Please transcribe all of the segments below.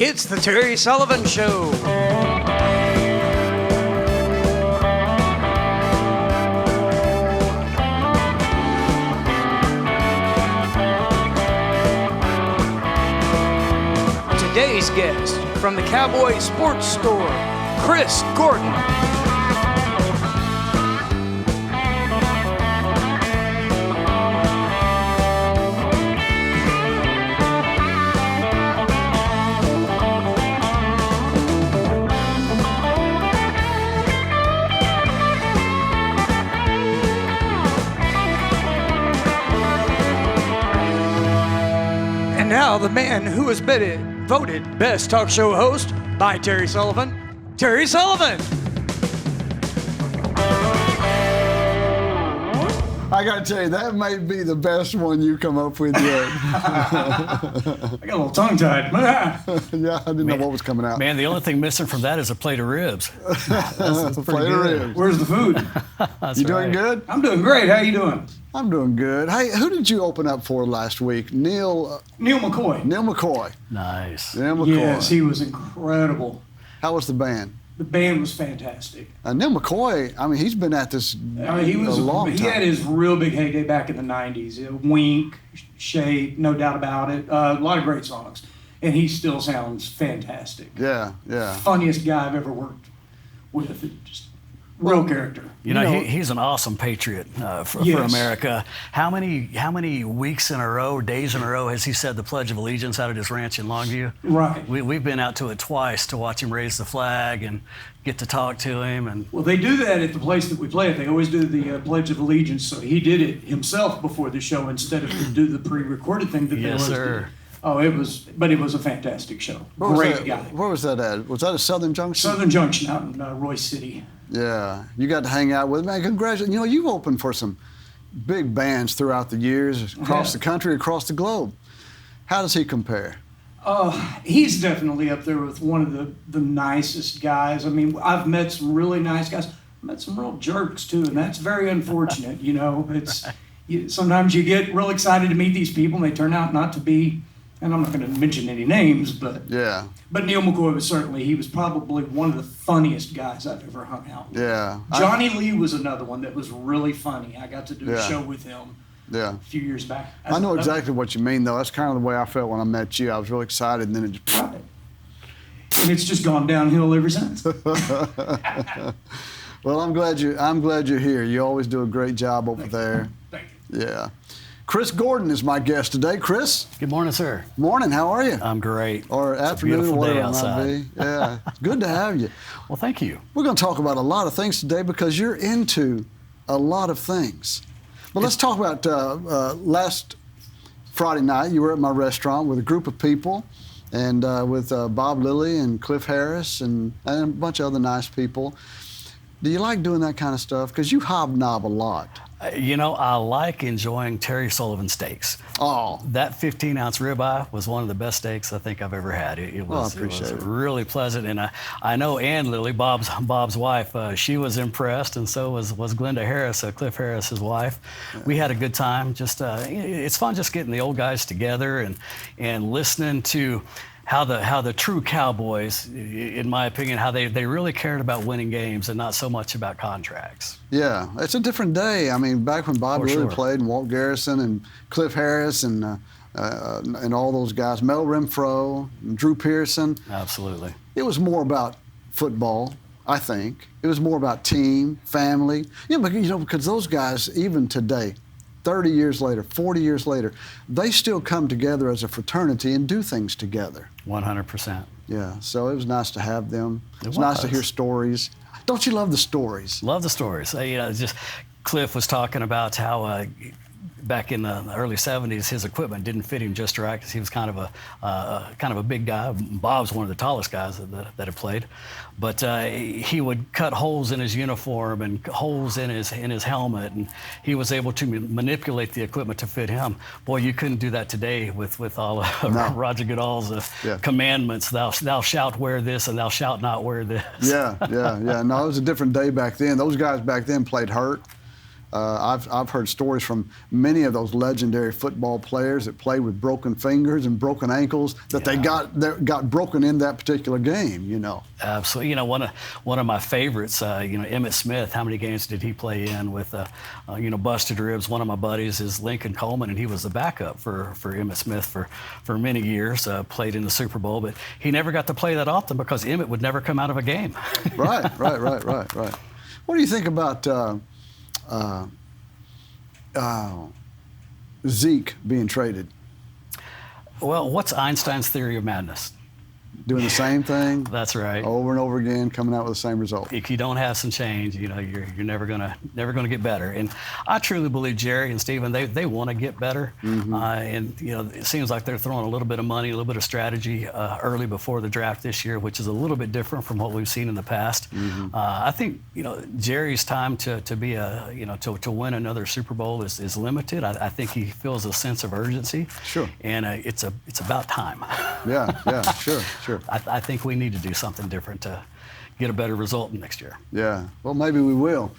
It's the Terry Sullivan Show. Today's guest from the Cowboy Sports Store, Chris Gordon. And now the man who has voted best talk show host by Terry Sullivan, Terry Sullivan. I got to tell you, that might be the best one you come up with yet. I got a little tongue-tied. Yeah, I didn't know what was coming out. Man, the only thing missing from that is a plate of ribs. That's plate of ribs. Where's the food? You doing good? I'm doing great. How you doing? I'm doing good. Hey, who did you open up for last week? Neil McCoy. Neil McCoy. Nice. Neil McCoy. Yes, he was incredible. How was the band? The band was fantastic. Neil McCoy, I mean, he's been at this I mean, a long time. He had his real big heyday back in the 90s. Wink, Shape, no doubt about it. A lot of great songs. And he still sounds fantastic. Yeah, yeah. Funniest guy I've ever worked with. Just real character. You know, he's an awesome patriot for America. How many weeks in a row, days in a row, has he said the Pledge of Allegiance out at his ranch in Longview? Right. We've been out to it twice to watch him raise the flag and get to talk to him. And well, they do that at the place that we play at. They always do the Pledge of Allegiance. So he did it himself before the show instead of to do the pre-recorded thing that they always do. Oh, it was a fantastic show. Great guy. Where was that at? Was that at Southern Junction? Southern Junction out in Royce City. Yeah, you got to hang out with him. Man, congratulations. You know, you've opened for some big bands throughout the years, across the country, across the globe. How does he compare? He's definitely up there with one of the nicest guys. I mean, I've met some really nice guys. I've met some real jerks, too, and that's very unfortunate. You know, sometimes you get real excited to meet these people, and they turn out not to be. And I'm not going to mention any names, but Neil McCoy he was probably one of the funniest guys I've ever hung out with. Yeah. Johnny Lee was another one that was really funny. I got to do a show with him a few years back. I know exactly what you mean, though. That's kind of the way I felt when I met you. I was really excited, and then it just... Right. And it's just gone downhill ever since. Well, I'm glad you're here. You always do a great job over there. Thank you. Yeah. Chris Gordon is my guest today. Chris? good morning, sir. Morning. How are you? I'm great. Or afternoon, or whatever it might be. Yeah. It's good to have you. Well, thank you. We're going to talk about a lot of things today because you're into a lot of things. But let's talk about last Friday night. You were at my restaurant with a group of people and with Bob Lilly and Cliff Harris and a bunch of other nice people. Do you like doing that kind of stuff? Because you hobnob a lot. You know, I like enjoying Terry Sullivan steaks. Oh. That 15-ounce ribeye was one of the best steaks I think I've ever had. It was really pleasant. And I know Ann Lilly, Bob's wife, she was impressed, and so was Glenda Harris, Cliff Harris's wife. We had a good time. Just it's fun just getting the old guys together and listening to how the true Cowboys, in my opinion, how they really cared about winning games and not so much about contracts. Yeah, it's a different day. I mean, back when Bob Lilly played and Walt Garrison and Cliff Harris and all those guys, Mel Renfro, and Drew Pearson. Absolutely. It was more about football, I think. It was more about team, family. Because those guys, even today, 30 years later, 40 years later, they still come together as a fraternity and do things together. 100%. Yeah, so it was nice to have them. It was nice to hear stories. Don't you love the stories? Love the stories. Just Cliff was talking about how back in the early 70s, his equipment didn't fit him just right because he was kind of a big guy. Bob's one of the tallest guys that have played, but he would cut holes in his uniform and holes in his helmet, and he was able to manipulate the equipment to fit him. Boy, you couldn't do that today with all of Roger Goodall's commandments. Thou shalt wear this and thou shalt not wear this. Yeah. No, it was a different day back then. Those guys back then played hurt. I've heard stories from many of those legendary football players that played with broken fingers and broken ankles that they got broken in that particular game. Absolutely. One of my favorites. Emmitt Smith. How many games did he play in with busted ribs? One of my buddies is Lincoln Coleman, and he was the backup for Emmitt Smith for many years. Played in the Super Bowl, but he never got to play that often because Emmitt would never come out of a game. Right. What do you think about Zeke being traded? Well, what's Einstein's theory of madness? Doing the same thing. That's right. Over and over again, coming out with the same result. If you don't have some change, you're never gonna get better. And I truly believe Jerry and Stephen, they want to get better. And it seems like they're throwing a little bit of money, a little bit of strategy early before the draft this year, which is a little bit different from what we've seen in the past. I think Jerry's time to be to win another Super Bowl is limited. I think he feels a sense of urgency. Sure. And it's about time. Yeah. Sure. I think we need to do something different to get a better result next year. Yeah. Well, maybe we will.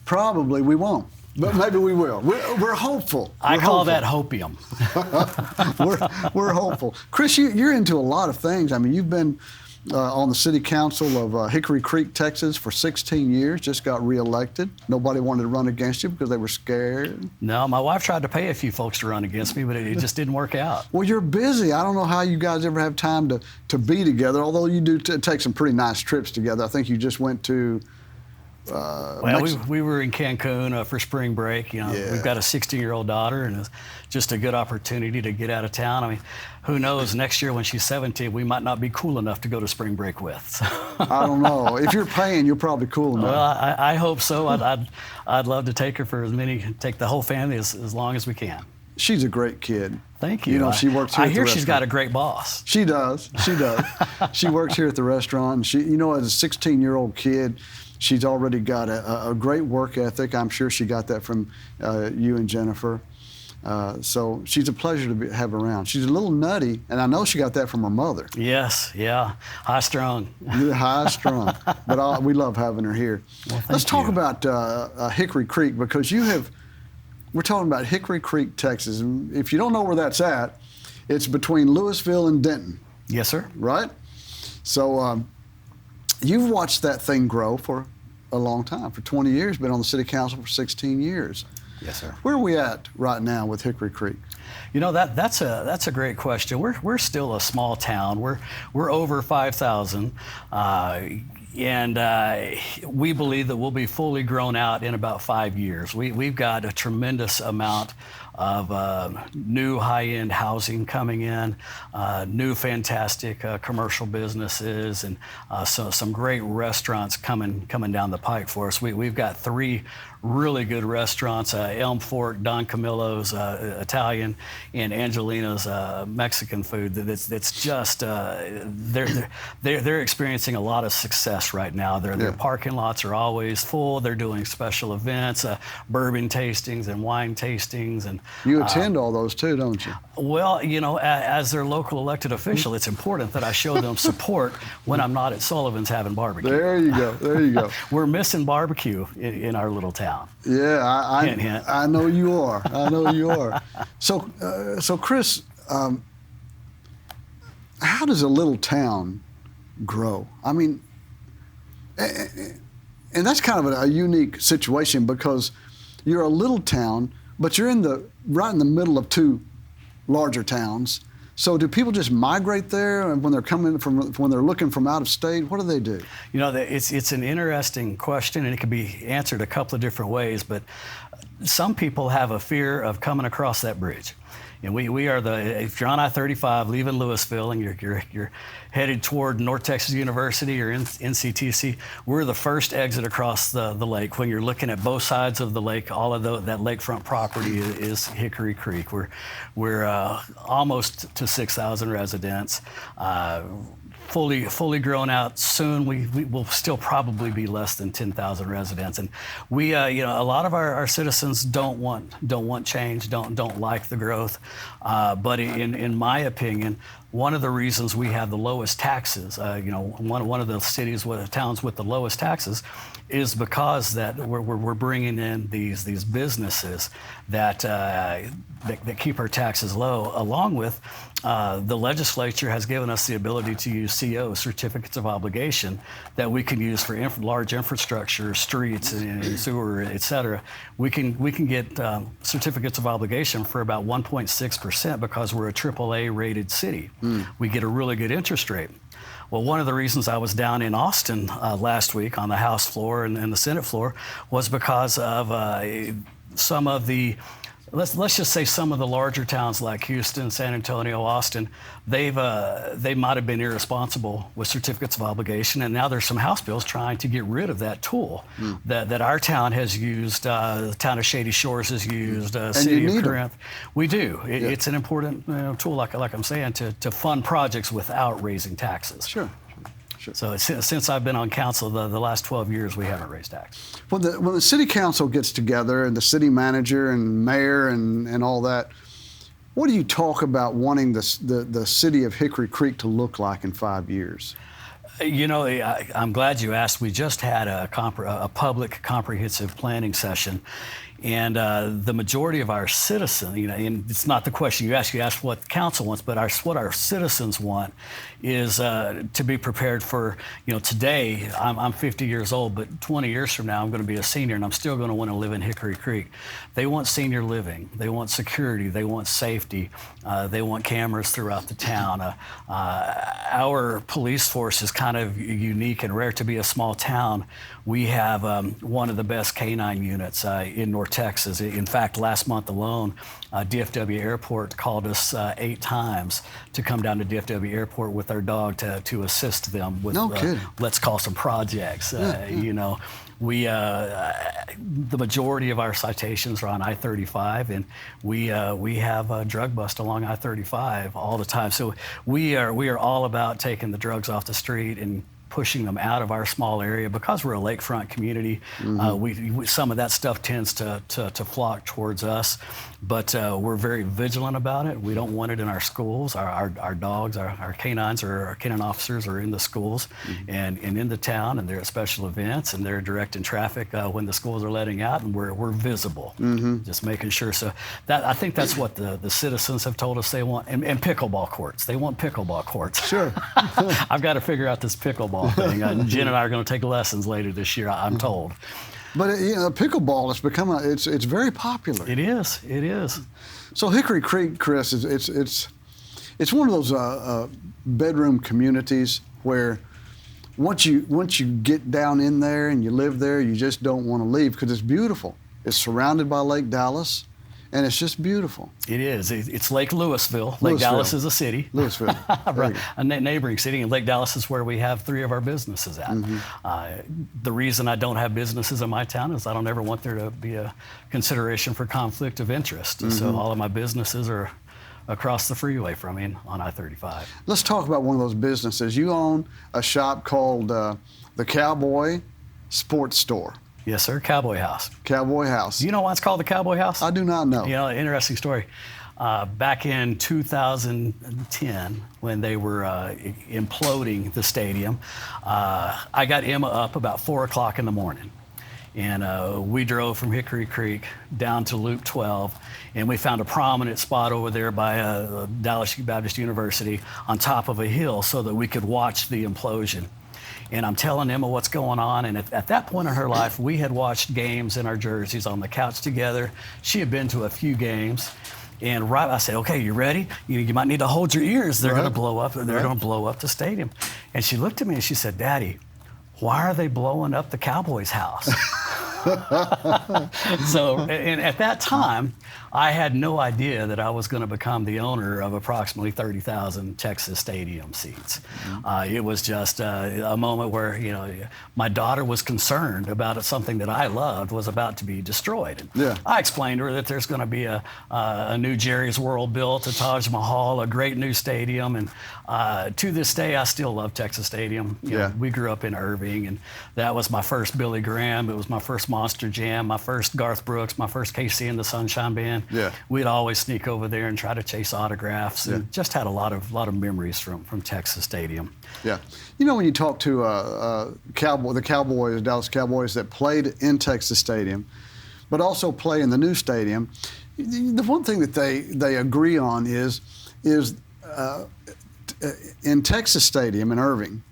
Probably we won't, but maybe we will. We're hopeful. I call that hopium. we're hopeful. Chris, you're into a lot of things. I mean, you've been on the city council of Hickory Creek, Texas for 16 years, just got reelected. Nobody wanted to run against you because they were scared. No, my wife tried to pay a few folks to run against me, but it just didn't work out. Well, you're busy. I don't know how you guys ever have time to be together, although you do take some pretty nice trips together. I think you just went to we were in Cancun for spring break. We've got a 16-year-old daughter, and it's just a good opportunity to get out of town. I mean, who knows, next year when she's 17, we might not be cool enough to go to spring break with. So. I don't know. If you're paying, you're probably cool enough. Well, I hope so. I'd love to take her for take the whole family as long as we can. She's a great kid. Thank you. She works here. I hear she's got a great boss. She does. She works here at the restaurant. And she, as a 16-year-old kid, she's already got a great work ethic. I'm sure she got that from you and Jennifer. So she's a pleasure to have around. She's a little nutty, and I know she got that from her mother. Yes, yeah, high strung. High strung, but we love having her here. Well, Let's talk about Hickory Creek, because we're talking about Hickory Creek, Texas. And if you don't know where that's at, it's between Lewisville and Denton. Yes, sir. Right? So you've watched that thing grow for a long time, for 20 years, been on the city council for 16 years. Yes, sir. Where are we at right now with Hickory Creek? That's a great question. We're still a small town. We're over 5,000, and we believe that we'll be fully grown out in about 5 years. We've got a tremendous amount of new high-end housing coming in, new fantastic commercial businesses, and so some great restaurants coming down the pike for us. We've got 3 really good restaurants: Elm Fork, Don Camillo's Italian, and Angelina's Mexican food. That's just they're experiencing a lot of success right now. Their parking lots are always full. They're doing special events, bourbon tastings and wine tastings, and you attend all those too, don't you? Well, as their local elected official, it's important that I show them support when I'm not at Sullivan's having barbecue. There you go. We're missing barbecue in our little town. Yeah, hint, hint. I know you are. So Chris, how does a little town grow? I mean, and that's kind of a unique situation, because you're a little town, but you're right in the middle of 2 larger towns. So do people just migrate there, and when they're looking from out of state, what do they do? It's an interesting question, and it can be answered a couple of different ways. But some people have a fear of coming across that bridge. And we are if you're on I-35 leaving Lewisville and you're headed toward North Texas University or NCTC, we're the first exit across the lake. When you're looking at both sides of the lake, all of that lakefront property is Hickory Creek. We're almost to 6,000 residents. Fully grown out soon. We will still probably be less than 10,000 residents, and we a lot of our citizens don't want change, don't like the growth, but in my opinion, one of the reasons we have the lowest taxes, one of the cities with towns with the lowest taxes, is because that we're bringing in these businesses that keep our taxes low. Along with the legislature has given us the ability to use CO, certificates of obligation, that we can use for large infrastructure, streets and sewer, et cetera. We can get certificates of obligation for about 1.6% because we're a AAA rated city. We get a really good interest rate. Well, one of the reasons I was down in Austin last week on the House floor and the Senate floor was because of some of the, let's just say some of the larger towns like Houston, San Antonio, Austin, they might have been irresponsible with certificates of obligation, and now there's some House bills trying to get rid of that tool that our town has used, the town of Shady Shores has used, City of Corinth. We do. It's an important tool, like I'm saying, to fund projects without raising taxes. Sure. So since I've been on council, the last 12 years, we haven't raised taxes. When the city council gets together and the city manager and mayor and all that, what do you talk about wanting the city of Hickory Creek to look like in 5 years? I'm glad you asked. We just had a public comprehensive planning session. And the majority of our citizens, and it's not the question you ask what the council wants, but what our citizens want is to be prepared for, today I'm 50 years old, but 20 years from now I'm going to be a senior and I'm still going to want to live in Hickory Creek. They want senior living, they want security, they want safety, they want cameras throughout the town. Our police force is kind of unique and rare to be a small town. We have one of the best canine units in North Texas. In fact, last month alone, DFW Airport called us 8 times to come down to DFW Airport with our dog to assist them with, let's call some projects. We the majority of our citations are on I-35, and we have a drug bust along I-35 all the time. So we are all about taking the drugs off the street and pushing them out of our small area. Because we're a lakefront community, some of that stuff tends to flock towards us, but we're very vigilant about it. We don't want it in our schools. Our dogs, our canines, or our canine officers are in the schools and in the town, and they're at special events, and they're directing traffic when the schools are letting out, and we're visible, just making sure. So I think that's what the citizens have told us they want, and pickleball courts. They want pickleball courts. Sure. I've got to figure out this pickleball thing. Jen and I are going to take lessons later this year, I'm told. But pickleball has become it's very popular. It is. It is. So Hickory Creek, Chris, it's one of those bedroom communities where once you get down in there and you live there, you just don't want to leave because it's beautiful. It's surrounded by Lake Dallas, and it's just beautiful. It is. It's Lake Lewisville. Lake Dallas is a city. Lewisville. Right. A neighboring city. And Lake Dallas is where we have 3 of our businesses at. The reason I don't have businesses in my town is I don't ever want there to be a consideration for conflict of interest. So all of my businesses are across the freeway from me on I-35. Let's talk about one of those businesses. You own a shop called the Cowboy Sports Store. Yes, sir. Cowboy House. Cowboy House. Do you know why it's called the Cowboy House? I do not know. Interesting story. Back in 2010, when they were imploding the stadium, I got Emma up about 4 o'clock in the morning. And we drove from Hickory Creek down to Loop 12, and we found a prominent spot over there by Dallas Baptist University on top of a hill so that we could watch the implosion. And I'm telling Emma what's going on. And at that point in her life, we had watched games in our jerseys on the couch together. She had been to a few games. And I said, okay, you ready? You might need to hold your ears. They're going to blow up. They're going to blow up the stadium. And she looked at me and she said, Daddy, why are they blowing up the Cowboys' house? So, and at that time, I had no idea that I was going to become the owner of approximately 30,000 Texas stadium seats. It was just a moment where, my daughter was concerned about something that I loved was about to be destroyed. And I explained to her that there's going to be a new Jerry's World built, a Taj Mahal, a great new stadium. And to this day, I still love Texas Stadium. We grew up in Irving, and that was my first Billy Graham. It was my first Monster Jam, my first Garth Brooks, my first KC and the Sunshine Band. Yeah. we'd always sneak over there and try to chase autographs, and just had a lot of memories from Texas Stadium. Yeah. You know, when you talk to the Cowboys, Dallas Cowboys that played in Texas Stadium, but also play in the new stadium, the one thing that they agree on is in Texas Stadium in Irving,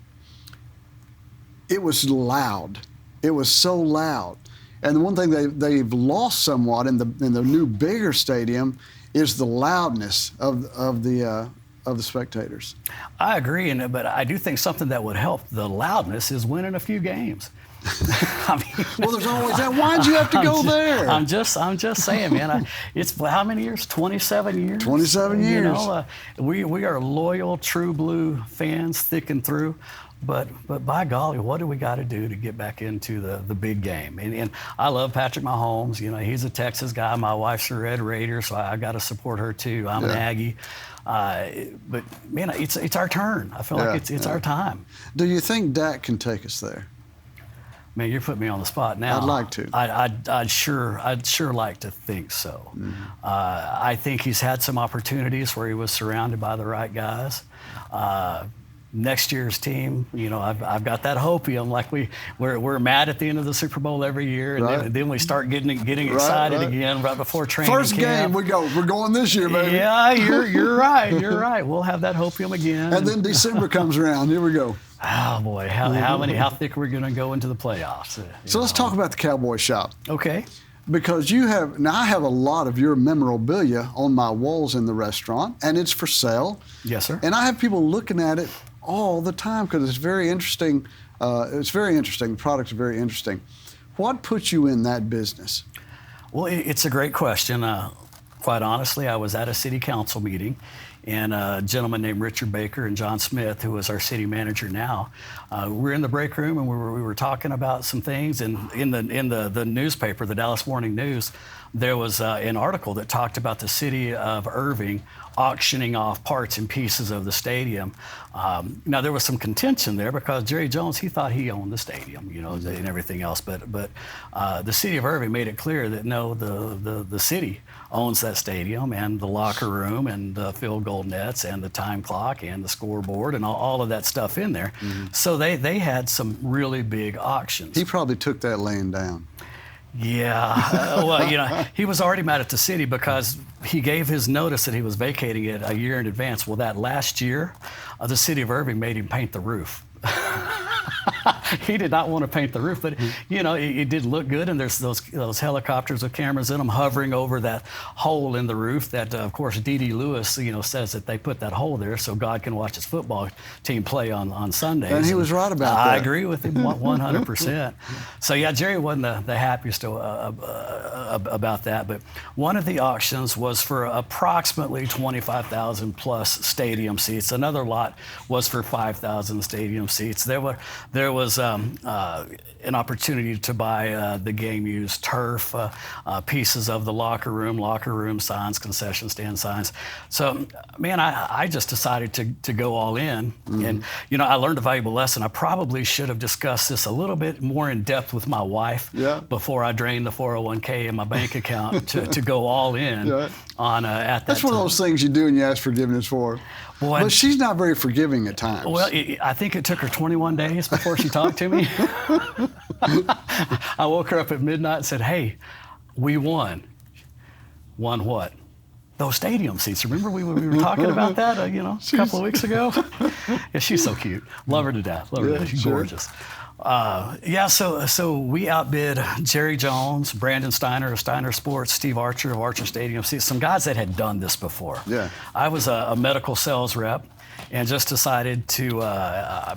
it was loud. It was so loud. And the one thing they've lost somewhat in the new bigger stadium is the loudness of the spectators. I agree, but I do think something that would help the loudness is winning a few games. I mean, well, there's always that. Why'd you have to go there? I'm just saying, man. It's how many years? 27 years. 27 years. You know, we are loyal, true blue fans, thick and through. But by golly, what do we got to do to get back into the big game? And I love Patrick Mahomes. You know, he's a Texas guy. My wife's a Red Raider, so I got to support her too. I'm an Aggie. But man, it's our turn. I feel like it's our time. Do you think Dak can take us there? Man, you're putting me on the spot now. I'd like to. I'd sure like to think so. Mm-hmm. I think he's had some opportunities where he was surrounded by the right guys. Next year's team, you know, I've got that hopium. Like we're mad at the end of the Super Bowl every year, and then we start getting excited again right before training First camp. game, we're going this year, baby. Yeah, you're right. You're right. We'll have that hopium again. And then December comes around. Here we go. Oh boy, how thick are we going to go into the playoffs? So let's talk about the Cowboy shop. Okay. Because I have a lot of your memorabilia on my walls in the restaurant, and it's for sale. Yes, sir. And I have people looking at it all the time because it's very interesting. The product is very interesting. What put you in that business? Well, it's a great question. Quite honestly, I was at a city council meeting, and a gentleman named Richard Baker and John Smith, who is our city manager now, we're in the break room and we were talking about some things. And in the newspaper, the Dallas Morning News, there was an article that talked about the city of Irving auctioning off parts and pieces of the stadium. Now there was some contention there because Jerry Jones, he thought he owned the stadium, you know, and everything else. But the city of Irving made it clear that no, the city owns that stadium and the locker room and the field goal nets and the time clock and the scoreboard and all of that stuff in there. Mm-hmm. So they had some really big auctions. He probably took that laying down. Yeah, well, you know, he was already mad at the city because he gave his notice that he was vacating it a year in advance. Well, that last year, the city of Irving made him paint the roof. He did not want to paint the roof, but you know, it did look good. And there's those helicopters with cameras in them hovering over that hole in the roof. That of course D.D. Lewis, you know, says that they put that hole there so God can watch his football team play on Sundays. And he was right about that. I agree with him 100%. So yeah, Jerry wasn't the happiest about that. But one of the auctions was for approximately 25,000 plus stadium seats. Another lot was for 5,000 stadium seats. There was an opportunity to buy the game used turf, pieces of the locker room signs, concession stand signs. So, man, I just decided to go all in. Mm-hmm. And, you know, I learned a valuable lesson. I probably should have discussed this a little bit more in depth with my wife before I drained the 401k in my bank account to go all in on at that That's one of those things you do and you ask forgiveness for. Boy, but she's not very forgiving at times. Well, I think it took her 21 days before she talked to me. I woke her up at midnight and said, "Hey, we won." Won what? Those stadium seats. Remember we were talking about that, a couple of weeks ago? Yeah, she's so cute. Love her to death. Love her to death. She's gorgeous. So we outbid Jerry Jones, Brandon Steiner of Steiner Sports, Steve Archer of Archer Stadium Seats, some guys that had done this before. Yeah. I was a medical sales rep and just decided to,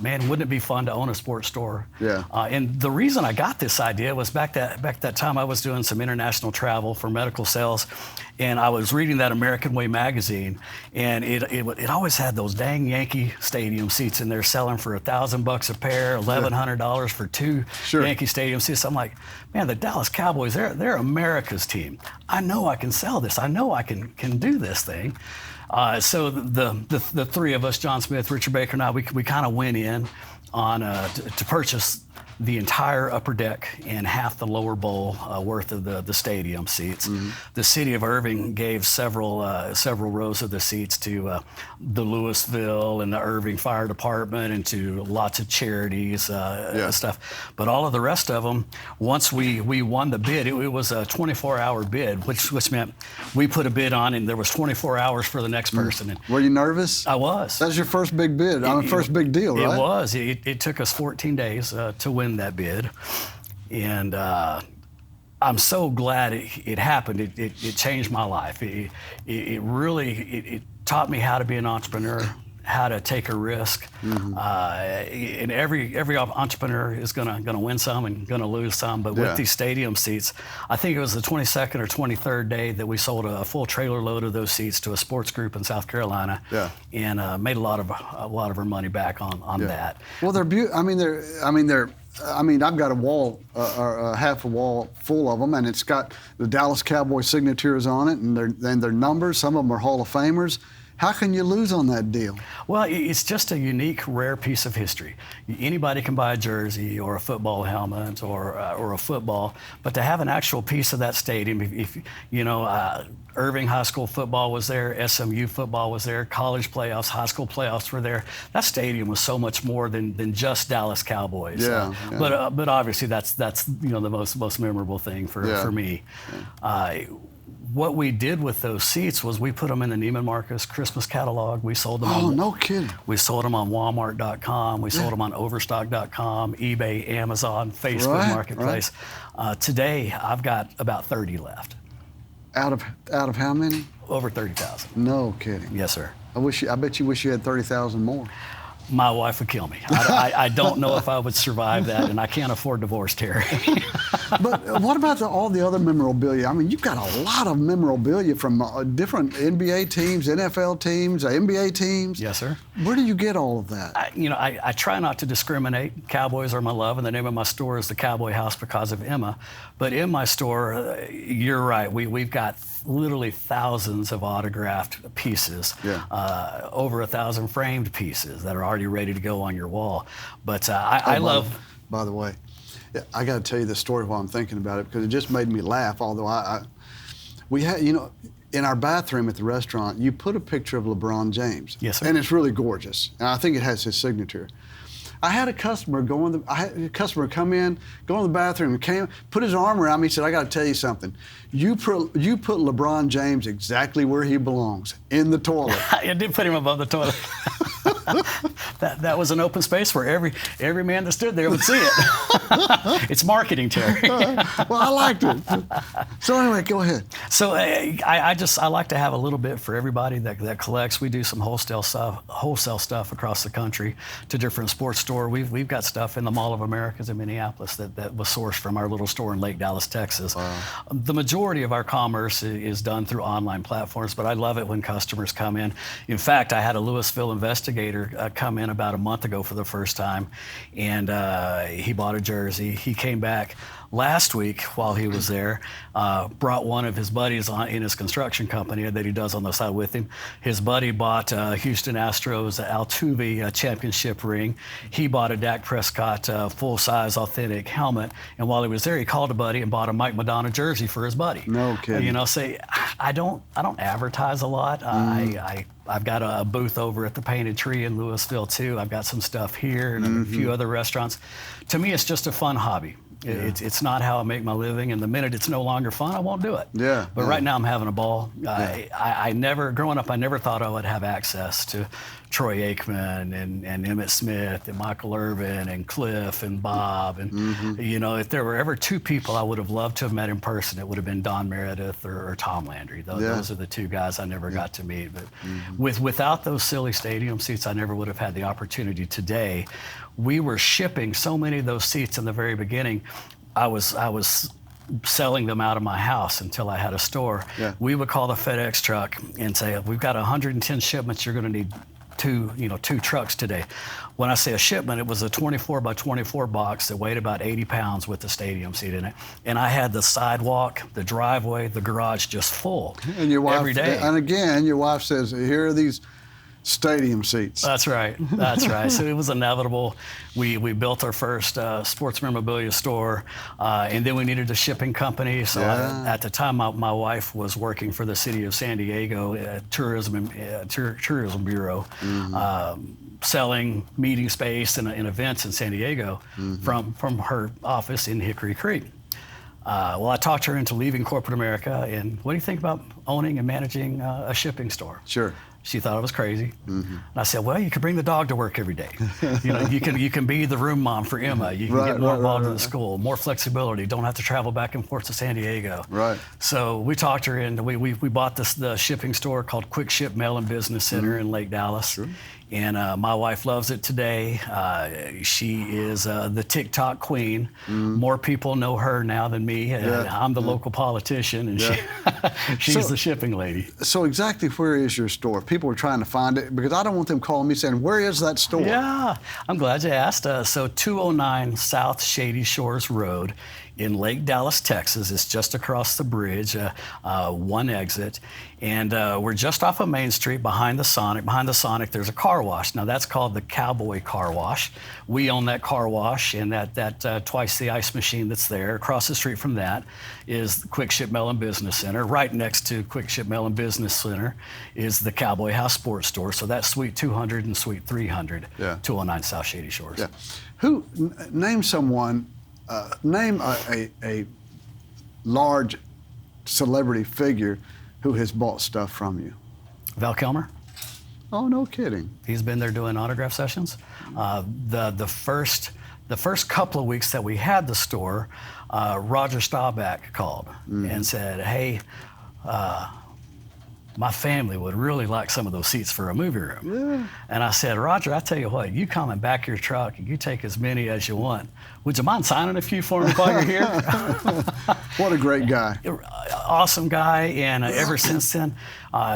man, wouldn't it be fun to own a sports store? Yeah. And the reason I got this idea was back that time I was doing some international travel for medical sales, and I was reading that American Way magazine, and it always had those dang Yankee Stadium seats in there selling for $1,000 a pair, $1,100 for two Yankee Stadium seats. I'm like, man, the Dallas Cowboys, they're America's team. I know I can sell this. I know I can do this thing. So the three of us, John Smith, Richard Baker, and I, we kind of went in to purchase the entire upper deck and half the lower bowl worth of the stadium seats. The city of Irving gave several rows of the seats to the Lewisville and the Irving Fire Department and to lots of charities stuff. But all of the rest of them, once we won the bid, it was a 24-hour bid, which meant we put a bid on and there was 24 hours for the next person. And were you nervous? I was. That was your first big bid, first big deal, right? It was. It took us 14 days to win that bid, and I'm so glad it happened. It changed my life. It really taught me how to be an entrepreneur, how to take a risk. And every entrepreneur is gonna win some and gonna lose some. But with these stadium seats, I think it was the 22nd or 23rd day that we sold a full trailer load of those seats to a sports group in South Carolina, and made a lot of our money back on that. Well, they're beautiful. I've got a wall, half a wall full of them, and it's got the Dallas Cowboys signatures on it, and their numbers. Some of them are Hall of Famers. How can you lose on that deal? Well, it's just a unique, rare piece of history. Anybody can buy a jersey or a football helmet or a football, but to have an actual piece of that stadium, if Irving High School football was there, SMU football was there, college playoffs, high school playoffs were there. That stadium was so much more than just Dallas Cowboys. But obviously that's the most memorable thing for me. What we did with those seats was we put them in the Neiman Marcus Christmas catalog. We sold them. Oh, no kidding. We sold them on Walmart.com. We sold them on Overstock.com, eBay, Amazon, Facebook Marketplace. Today, I've got about 30 left. Out of how many? Over 30,000. No kidding. Yes, sir. I bet you wish you had 30,000 more. My wife would kill me. I don't know if I would survive that, and I can't afford divorce, Terry. But what about all the other memorabilia? I mean, you've got a lot of memorabilia from different NBA teams, NFL teams, NBA teams. Yes, sir. Where do you get all of that? I try not to discriminate. Cowboys are my love, and the name of my store is the Cowboy House because of Emma. But in my store, you're right. We've got literally thousands of autographed pieces, over 1,000 framed pieces that are already ready to go on your wall. But I love. By the way, I got to tell you this story while I'm thinking about it because it just made me laugh. Although we had, in our bathroom at the restaurant, you put a picture of LeBron James. Yes, sir. And it's really gorgeous. And I think it has his signature. I had a customer come in, go in the bathroom, and put his arm around me. He said, "I got to tell you something. You put LeBron James exactly where he belongs, in the toilet." I did put him above the toilet. That was an open space where every man that stood there would see it. It's marketing, Terry. Well, I liked it. So anyway, go ahead. So I like to have a little bit for everybody that collects. We do some wholesale stuff across the country to different sports stores. We've got stuff in the Mall of Americas in Minneapolis that was sourced from our little store in Lake Dallas, Texas. Wow. The majority of our commerce is done through online platforms, but I love it when customers come in. In fact, I had a Lewisville investigator come in about a month ago for the first time, and he bought a jersey. He came back last week while he was there, brought one of his buddies in his construction company that he does on the side with him. His buddy bought Houston Astros Altuve championship ring. He bought a Dak Prescott full-size authentic helmet, and while he was there, he called a buddy and bought a Mike Madonna jersey for his buddy. No kidding. I don't advertise a lot. I've got a booth over at the Painted Tree in Lewisville too. I've got some stuff here and a few other restaurants. To me, it's just a fun hobby. It's not how I make my living, and the minute it's no longer fun, I won't do it. But right now I'm having a ball. Growing up, I never thought I would have access to Troy Aikman and Emmitt Smith and Michael Irvin and Cliff and Bob. And, if there were ever two people I would have loved to have met in person, it would have been Don Meredith or Tom Landry. Those are the two guys I never got to meet. But without those silly stadium seats, I never would have had the opportunity today. We were shipping so many of those seats in the very beginning. I was selling them out of my house until I had a store. We would call the FedEx truck and say, "We've got 110 shipments. You're going to need two trucks today." When I say a shipment, it was a 24 by 24 box that weighed about 80 pounds with the stadium seat in it. And I had the sidewalk, the driveway, the garage just full and your wife, every day. And again, your wife says, "Here are these stadium seats. That's right. That's right. So it was inevitable. We built our first sports memorabilia store, and then we needed a shipping company. So at the time, my wife was working for the city of San Diego Tourism Bureau, selling meeting space and events in San Diego from her office in Hickory Creek. Well, I talked her into leaving corporate America, and what do you think about owning and managing a shipping store? Sure. She thought I was crazy. And I said, well, you can bring the dog to work every day. You can be the room mom for Emma. You can get more involved in the school, more flexibility. Don't have to travel back and forth to San Diego. Right. So we talked her into, we bought the shipping store called Quick Ship Mail and Business Center in Lake Dallas. Sure. And my wife loves it today. She is the TikTok queen. More people know her now than me. I'm the local politician, and she's the shipping lady. So exactly where is your store? People are trying to find it, because I don't want them calling me saying, where is that store? Yeah, I'm glad you asked. So 209 South Shady Shores Road in Lake Dallas, Texas. It's just across the bridge, one exit. And we're just off of Main Street behind the Sonic. Behind the Sonic, there's a car wash. Now, that's called the Cowboy Car Wash. We own that car wash, and that twice the ice machine that's there. Across the street from that is the Quick Ship Mail and Business Center. Right next to Quick Ship Mail and Business Center is the Cowboy Sports Store. So that's Suite 200 and Suite 300, 209 South Shady Shores. Yeah. Name someone, name a large celebrity figure who has bought stuff from you. Val Kilmer. Oh, no kidding. He's been there doing autograph sessions. The first couple of weeks that we had the store, Roger Staubach called and said, hey, my family would really like some of those seats for a movie room. Yeah. And I said, Roger, I tell you what, you come and back your truck and you take as many as you want. Would you mind signing a few for me while you're here? What a great guy. Awesome guy, and ever since then,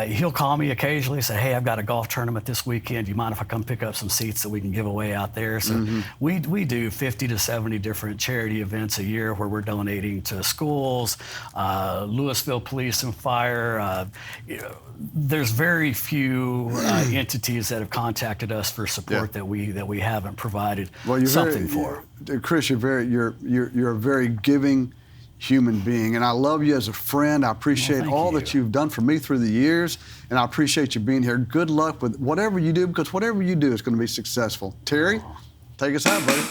he'll call me occasionally and say, hey, I've got a golf tournament this weekend. Do you mind if I come pick up some seats that we can give away out there? So we do 50 to 70 different charity events a year where we're donating to schools, Lewisville Police and Fire. There's very few entities that have contacted us for support that we haven't provided something for. Chris, you're a very giving human being, and I love you as a friend. I appreciate all that you've done for me through the years, and I appreciate you being here. Good luck with whatever you do, because whatever you do is going to be successful. Terry, take us out, buddy.